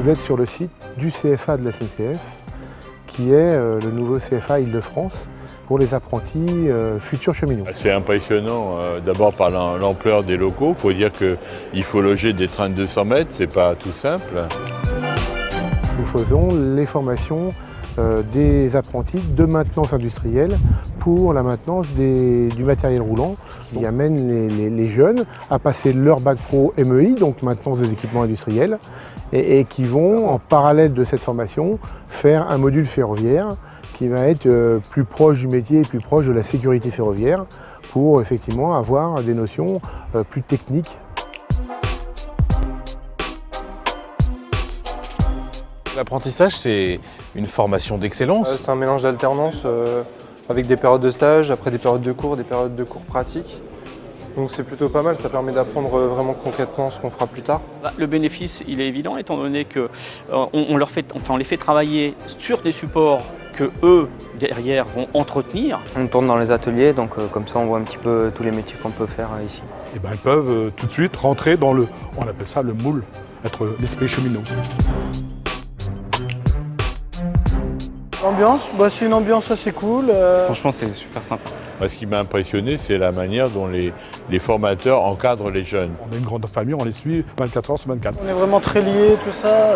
Vous êtes sur le site du CFA de la SNCF, qui est le nouveau CFA Île-de-France pour les apprentis futurs cheminots. C'est impressionnant, d'abord par l'ampleur des locaux. Il faut dire qu'il faut loger des trains de 200 mètres, c'est pas tout simple. Nous faisons les formations des apprentis de maintenance industrielle pour la maintenance du matériel roulant. Ils amènent les jeunes à passer leur bac pro MEI, donc maintenance des équipements industriels, et qui vont, en parallèle de cette formation, faire un module ferroviaire qui va être plus proche du métier et plus proche de la sécurité ferroviaire pour effectivement avoir des notions plus techniques. L'apprentissage, c'est une formation d'excellence. C'est un mélange d'alternance avec des périodes de stage, après des périodes de cours pratiques. Donc c'est plutôt pas mal, ça permet d'apprendre vraiment concrètement ce qu'on fera plus tard. Le bénéfice, il est évident, étant donné qu'on les fait travailler sur des supports que eux, derrière, vont entretenir. On tourne dans les ateliers, donc comme ça on voit un petit peu tous les métiers qu'on peut faire ici. Et ben, ils peuvent tout de suite rentrer dans on appelle ça le moule, être l'esprit cheminot. L'ambiance, c'est une ambiance assez cool. Franchement, c'est super sympa. Moi, ce qui m'a impressionné, c'est la manière dont les formateurs encadrent les jeunes. On est une grande famille, on les suit 24 heures sur 24. On est vraiment très liés, tout ça.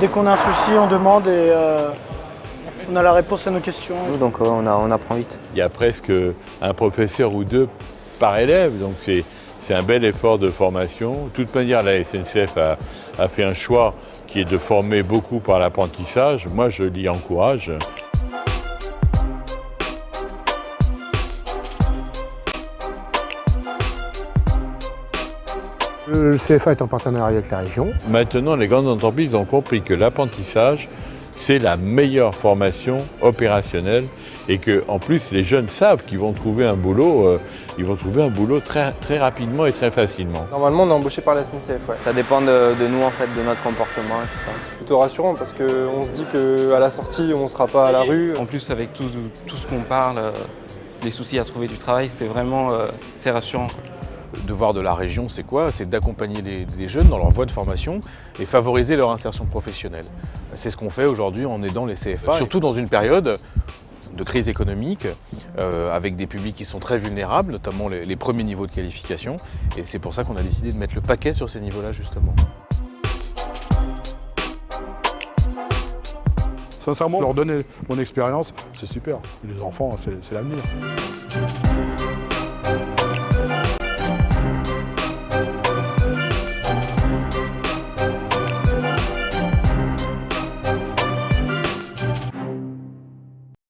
Dès qu'on a un souci, on demande et on a la réponse à nos questions. Donc on apprend vite. Il y a presque un professeur ou deux par élève, donc c'est un bel effort de formation. De toute manière, la SNCF a fait un choix qui est de former beaucoup par l'apprentissage. Moi, je l'y encourage. Le CFA est en partenariat avec la région. Maintenant, les grandes entreprises ont compris que l'apprentissage, c'est la meilleure formation opérationnelle et que, en plus, les jeunes savent qu'ils vont trouver un boulot, très, très rapidement et très facilement. Normalement, on est embauché par la SNCF. Ouais. Ça dépend de nous en fait, de notre comportement et tout ça. C'est plutôt rassurant parce qu'on se dit qu'à la sortie, on ne sera pas à la rue. En plus, avec tout ce qu'on parle, les soucis à trouver du travail, c'est vraiment c'est rassurant. Le devoir de la région, c'est quoi? C'est d'accompagner les jeunes dans leur voie de formation et favoriser leur insertion professionnelle. C'est ce qu'on fait aujourd'hui en aidant les CFA, surtout dans une période de crise économique, avec des publics qui sont très vulnérables, notamment les premiers niveaux de qualification. Et c'est pour ça qu'on a décidé de mettre le paquet sur ces niveaux-là, justement. Sincèrement, leur donner mon expérience, c'est super. Les enfants, c'est l'avenir.